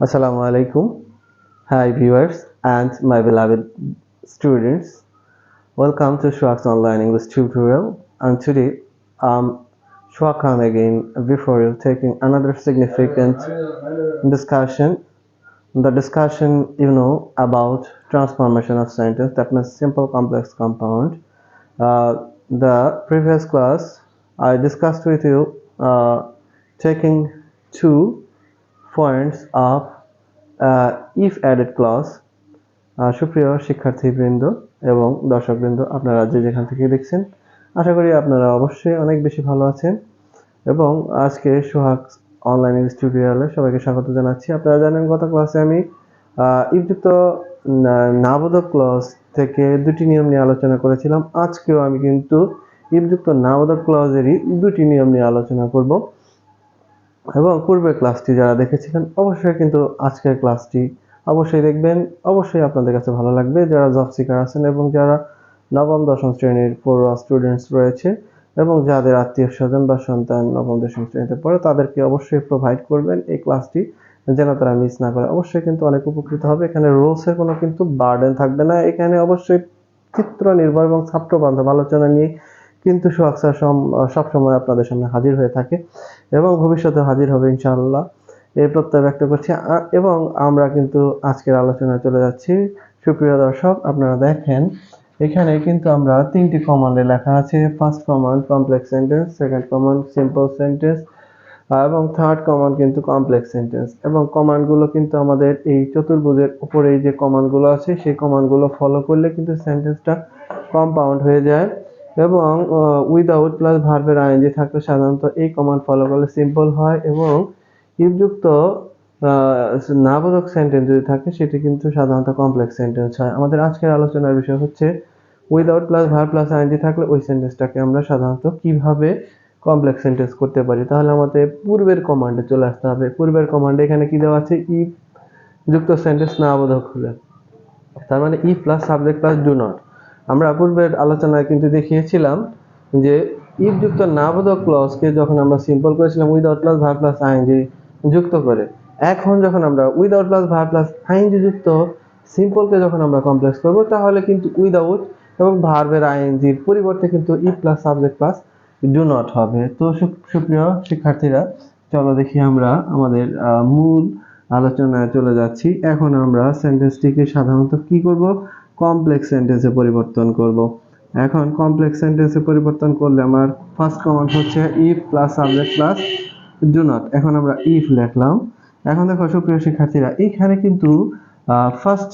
Assalamu alaikum. Hi viewers and my beloved students. Welcome to Shohag's online English tutorial. And today Shohag come again before you taking another significant discussion. The discussion about transformation of sentence, that means simple complex compound. The previous class I discussed with you taking two points of if added clause. সুপ্রিয় শিক্ষার্থীবৃন্দ এবং দর্শকবৃন্দ, আপনারা যে যেখান থেকে দেখছেন, আশা করি আপনারা অবশ্যই অনেক বেশি ভালো আছেন। এবং আজকে সোহাগ অনলাইন টিউটোরিয়ালে সবাইকে স্বাগত জানাচ্ছি। আপনারা জানেন গত ক্লাসে আমি ইফযুক্ত নাবোধক ক্লজ থেকে দুটি নিয়ম নিয়ে আলোচনা করেছিলাম। আজকেও আমি কিন্তু ইফযুক্ত নাবোধক ক্লজেরই দুটি নিয়ম নিয়ে আলোচনা করব। এবং পূর্বের ক্লাসটি যারা দেখেছিলেন অবশ্যই কিন্তু আজকের ক্লাসটি অবশ্যই দেখবেন, অবশ্যই আপনাদের কাছে ভালো লাগবে। যারা জব সিকার আছেন এবং যারা নবম দশম শ্রেণীর পড়ুয়া স্টুডেন্টস রয়েছে এবং যাদের আত্মীয় স্বজন বা সন্তান নবম দশম শ্রেণীতে পড়ে, তাদেরকে অবশ্যই প্রোভাইড করবেন এই ক্লাসটি, যেন তারা মিস না করে। অবশ্যই কিন্তু অনেক উপকৃত হবে। এখানে রুলসের কোনো কিন্তু বার্ডেন থাকবে না। এখানে অবশ্যই চিত্র নির্ভর এবং ছাত্র বান্ধব আলোচনা নিয়ে কিন্তু সোহাগ স্যার সবসময় আপনাদের সামনে হাজির হয়ে থাকে এবং ভবিষ্যতে হাজির হবে ইনশাআল্লাহ, এই প্রত্যয় ব্যক্ত করছি। এবং আমরা কিন্তু আজকের আলোচনায় চলে যাচ্ছি। সুপ্রিয় দর্শক, আপনারা দেখেন এখানে কিন্তু আমরা তিনটি কমান্ডে লেখা আছে। First command complex sentence, second command simple sentence এবং থার্ড কমান্ড কিন্তু কমপ্লেক্স সেন্টেন্স। এবং কমান্ডগুলো কিন্তু আমাদের এই চতুর্ভুজের উপরে যে কমান্ডগুলো আছে সেই কমান্ডগুলো ফলো করলে কিন্তু সেন্টেন্সটা কম্পাউন্ড হয়ে যায়। এবং উইদাউট প্লাস ভার্বের আইএনজি থাকলে সাধারণত এই কমান্ড ফলো করলে সিম্পল হয়। এবং ইফযুক্ত নাবোধক সেন্টেন্স যদি থাকে সেটি কিন্তু সাধারণত কমপ্লেক্স সেন্টেন্স হয়। আমাদের আজকের আলোচনার বিষয় হচ্ছে without plus verb plus ING থাকলে ওই সেন্টেন্সটাকে আমরা সাধারণত কিভাবে কমপ্লেক্স সেন্টেন্স করতে পারি। তাহলে আমাদের পূর্বের কমান্ডে চলে আসতে হবে। পূর্বের কমান্ডে এখানে কি দেওয়া আছে? ইফ যুক্ত সেন্টেন্স নাবোধক হলে, তার মানে if plus subject plus do not. আমরা পূর্বের আলোচনায় কিন্তু দেখিয়েছিলাম যে ইফ যুক্ত নাবোধক ক্লজকে যখন আমরা সিম্পল করেছিলাম without plus verb plus ING যুক্ত করে, এখন যখন আমরা without plus verb plus ING যুক্ত সিম্পলকে যখন আমরা কমপ্লেক্স করব, তাহলে কিন্তু উইদাউট এবং ভার্বের আইএনজির পরিবর্তে কিন্তু if plus subject plus do not হবে। তো সুপ্রিয় শিক্ষার্থীরা, চলো দেখি আমরা আমাদের মূল আলোচনায় চলে যাচ্ছি। এখন আমরা সেন্টেন্সটিকে সাধারণত কি করব? কমপ্লেক্স সেন্টেন্সে পরিবর্তন করব। এখন কমপ্লেক্স সেন্টেন্সে পরিবর্তন করলে আমার ফার্স্ট কমান্ড হচ্ছে if plus subject plus do not. এখন আমরা ইফ লিখলাম। এখন দেখো সুপ্রিয় শিক্ষার্থীরা, এইখানে কিন্তু ফার্স্ট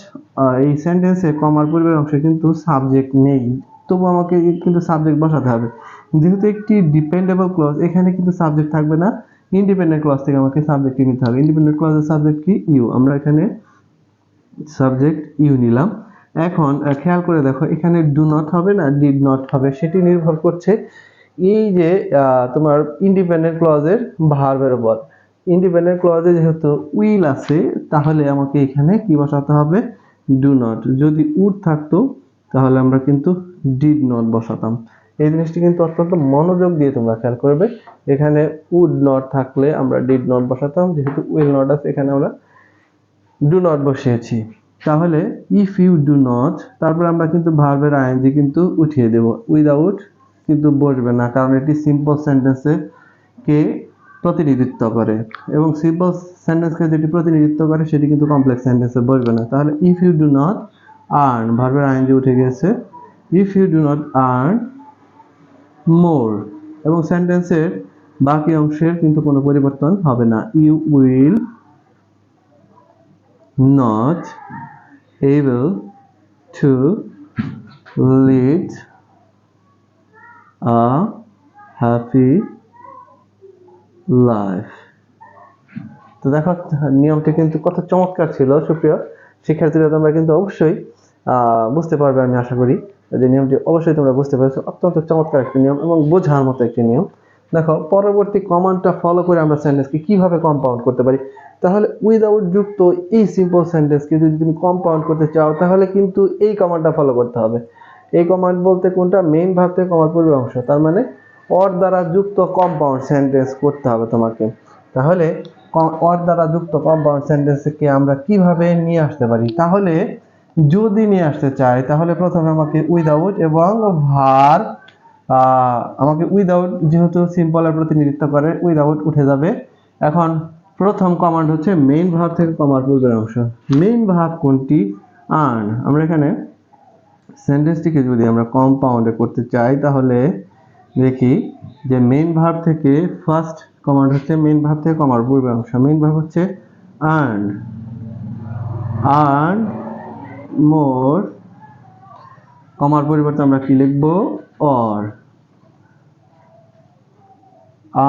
এই সেন্টেন্সে কমার পূর্বের অংশে কিন্তু সাবজেক্ট নেই, তবু আমাকে কিন্তু সাবজেক্ট বসাতে হবে। যেহেতু একটি ডিপেন্ডেবল ক্লজ, এখানে কিন্তু সাবজেক্ট থাকবে না। ইন্ডিপেন্ডেন্ট ক্লজ থেকে আমাকে সাবজেক্ট নিতে হবে। ইন্ডিপেন্ডেন্ট ক্লজের সাবজেক্ট কি? ইউ। আমরা এখানে সাবজেক্ট ইউ নিলাম। এখন খেয়াল করে দেখো, এখানে ডু নট হবে না ডিড নট হবে, সেটি নির্ভর করছে এই যে তোমার ইন্ডিপেন্ডেন্ট ক্লজের ভার্বের উপর। ইন্ডিপেন্ডেন্ট ক্লজে যেহেতু উইল আছে, তাহলে আমাকে এখানে কি বসাতে হবে? Do not. যদি উড থাকতো তাহলে আমরা কিন্তু ডিড নট বসাতাম। এই জিনিসটি কিন্তু অত্যন্ত মনোযোগ দিয়ে তোমরা খেয়াল করবে। এখানে উড নট থাকলে আমরা ডিড নট বসাতাম, যেহেতু উইল নট আছে এখানে আমরা ডু নট বসিয়েছি। তাহলে ইফ ইউ ডু নট, তারপর আমরা কিন্তু ভার্বের আইএনজি কিন্তু উঠিয়ে দেব। উইদাউট কিন্তু বসবে না, কারণ এটি সিম্পল সেন্টেন্সে কে প্রতিনিধিত্ব করে এবং সিম্পল সেন্টেন্সকে যেটি প্রতিনিধিত্ব করে সেটি কিন্তু কমপ্লেক্স সেন্টেন্সে বসবে না। তাহলে if you do not earn, ভার্বের আইএনজি উঠে গেছে। If you do not earn more, এবং সেন্টেন্সের বাকি অংশের কিন্তু কোনো পরিবর্তন হবে না। You will not able to lead a happy life. তো দেখো নিয়মটি কিন্তু কত চমৎকার ছিল। সুপ্রিয় শিক্ষার্থীরা, তোমরা কিন্তু অবশ্যই বুঝতে পারবে, আমি আশা করি যে নিয়মটি অবশ্যই তোমরা বুঝতে পেরেছো। অত্যন্ত চমৎকার একটি নিয়ম এবং বোঝার মতো একটি নিয়ম। দেখো পরবর্তী কমান্ডটা ফলো করে আমরা সেন্টেন্সকে কিভাবে কম্পাউন্ড করতে পারি। তাহলে উইদাউট যুক্ত এই সিম্পল সেন্টেন্সকে যদি তুমি কম্পাউন্ড করতে চাও, তাহলে কিন্তু এই কমান্ডটা ফলো করতে হবে। এই কমান্ড বলতে কোনটা? মেইন ভার্ব থেকে কমার পূর্বের অংশ, তার মানে অর দ্বারা যুক্ত কম্পাউন্ড সেন্টেন্স করতে হবে তোমাকে। তাহলে অর দ্বারা যুক্ত কম্পাউন্ড সেন্টেন্সকে আমরা কিভাবে নিয়ে আসতে পারি। তাহলে যদি নিয়ে আসতে চাই তাহলে প্রথমে আমাকে উইদাউট এবং ভার, আমাকে উইদাউট যেহেতু সিম্পলের প্রতিনিধিত্ব করে উইদাউট উঠে যাবে। এখন প্রথম কমান্ড হচ্ছে মেইন ভার্ব থেকে কমার পূর্বের অংশ। মেইন ভার্ব কোনটি? আর্ন। আমরা এখানে সেন্টেন্সটিকে যদি আমরা কম্পাউন্ডে করতে চাই তাহলে দেখি যে মেইন ভার্ব থেকে ফার্স্ট কমান্ড হচ্ছে মেইন ভার্ব থেকে কমার পূর্বের অংশ। মেইন ভার্ব হচ্ছে আর্ন, আর্ন মোর, কমার পরিবর্তে আমরা কি লিখব? Or,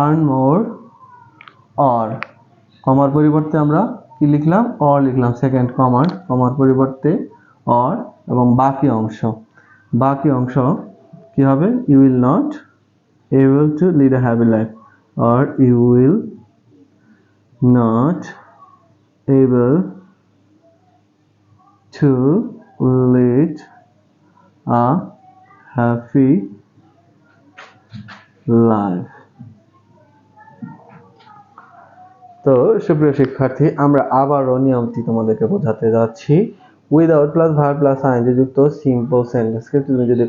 earn more or. কমার পরিবর্তে আমরা কি লিখলাম? অর লিখলাম। সেকেন্ড কমান্ড, কমার পরিবর্তে অর, এবং বাকি অংশ কি হবে? You will not able to lead a happy life, or you will not able to lead a happy life. তো সুপ্রিয় শিক্ষার্থী, আমরা আবারও নিয়মটি তোমাদেরকে বোঝাতে যাচ্ছি। Without plus verb plus ING যুক্ত সিম্পল সেন্টেন্সকে তুমি যদি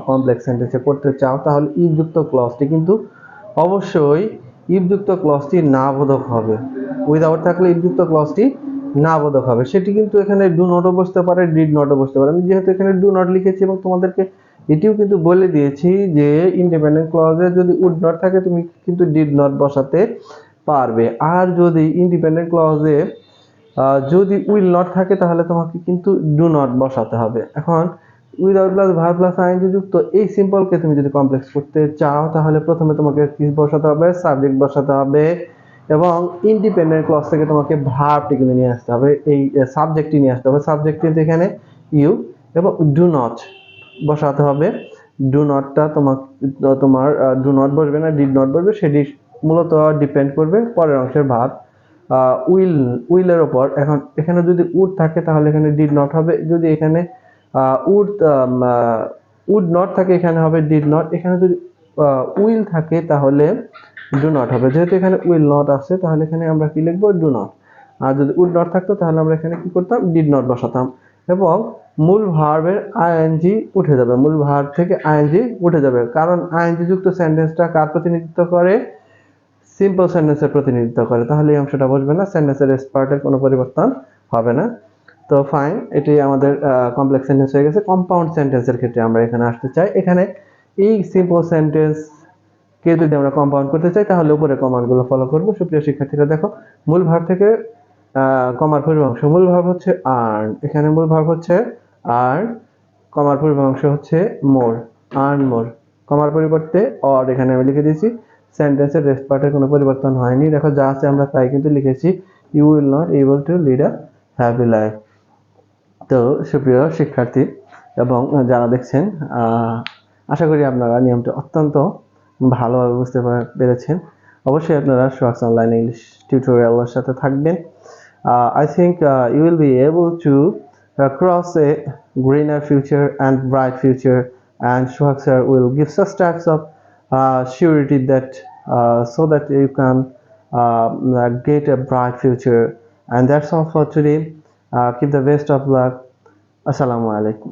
কমপ্লেক্স সেন্টেন্সে করতে চাও তাহলে ইফ যুক্ত ক্লজটি কিন্তু অবশ্যই ইফ যুক্ত ক্লজটি না বোধক হবে। উইদাউট থাকলে ইফ যুক্ত ক্লজটি না বোধক হবে। সেটি কিন্তু এখানে ডু নটও বসতে পারে, ডিড নটও বসতে পারে। আমি যেহেতু এখানে ডু নট লিখেছি এবং তোমাদেরকে এটিও কিন্তু বলে দিয়েছি যে ইন্ডিপেন্ডেন্ট ক্লজে যদি উড নট থাকে তুমি কিন্তু ডিড নট বসাতে পারবে। আর যদি ইন্ডিপেন্ডেন্ট ক্লজে যদি উইল নট থাকে তাহলে তোমাকে কিন্তু ডু নট বসাতে হবে। এখন without plus verb plus ING যুক্ত এই সিম্পলকে তুমি যদি কমপ্লেক্স করতে চাও তাহলে প্রথমে তোমাকে কি বসাতে হবে? সাবজেক্ট বসাতে হবে, এবং ইন্ডিপেন্ডেন্ট ক্লজ থেকে তোমাকে ভার্বটি কিন্তু নিয়ে আসতে হবে, এই সাবজেক্টটি নিয়ে আসতে হবে। সাবজেক্ট কিন্তু এখানে ইউ, এবং ডু নট বসাতে হবে। ডু নটটা তোমার ডু নট বসবে না, ডিড নট বসবে, সেটি মূলত ডিপেন্ড করবে পরের অংশের ভার্ব উইলের ওপর। এখন এখানে যদি উড থাকে তাহলে এখানে ডিড নট হবে, যদি এখানে উড নট থাকে এখানে হবে ডিড নট, এখানে যদি উইল থাকে তাহলে ডু নট হবে। যেহেতু এখানে উইল নট আছে তাহলে এখানে আমরা কি লিখবো? Do not. আর যদি উড নট থাকতো তাহলে আমরা এখানে কি করতাম? ডিড নট বসাতাম, এবং মূল ভার্বের আইএনজি উঠে যাবে। মূল ভার্ব থেকে আইএনজি উঠে যাবে, কারণ আইএনজি যুক্ত সেন্টেন্সটা কার প্রতিনিধিত্ব করে? সিম্পল সেন্টেন্সের প্রতিনিধিত্ব করে। তাহলে এই অংশটা বসবে না, সেন্টেন্সের এস পার্টের কোনো পরিবর্তন হবে না। তো ফাইন, এটি আমাদের কমপ্লেক্স সেন্টেন্স হয়ে গেছে। কম্পাউন্ড সেন্টেন্সের ক্ষেত্রে আমরা এখানে আসতে চাই। এখানে এই সিম্পল সেন্টেন্সকে যদি আমরা কম্পাউন্ড করতে চাই তাহলে উপরে কমান্ডগুলো ফলো করব। সুপ্রিয় শিক্ষার্থীরা দেখো, মূল ভার্ব থেকে কমার পূর্বের অংশ। মূল ভার্ব হচ্ছে আর্ন, এখানে মূল ভার্ব হচ্ছে আর্ন, কমার পূর্বের অংশ হচ্ছে মোর, আর্ন মোর। কমার পরিবর্তে অর এখানে আমি লিখে দিয়েছি। সেন্টেন্সের রেস্ট পার্টের কোনো পরিবর্তন হয়নি। দেখো যা আছে আমরা তাই কিন্তু লিখেছি, you will not able to lead a happy life. তো সুপ্রিয় শিক্ষার্থী এবং যারা দেখছেন, আশা করি আপনারা নিয়মটা অত্যন্ত ভালোভাবে বুঝতে পেরেছেন। অবশ্যই আপনারা সোহাগস অনলাইন ইংলিশ টিউটোরিয়ালের সাথে থাকবেন। I think you will be able to cross a greener future and bright future, and Shohag sir will give such types of surety that so that you can get a bright future. And that's all for today. Keep the best of luck. Assalamu alaikum.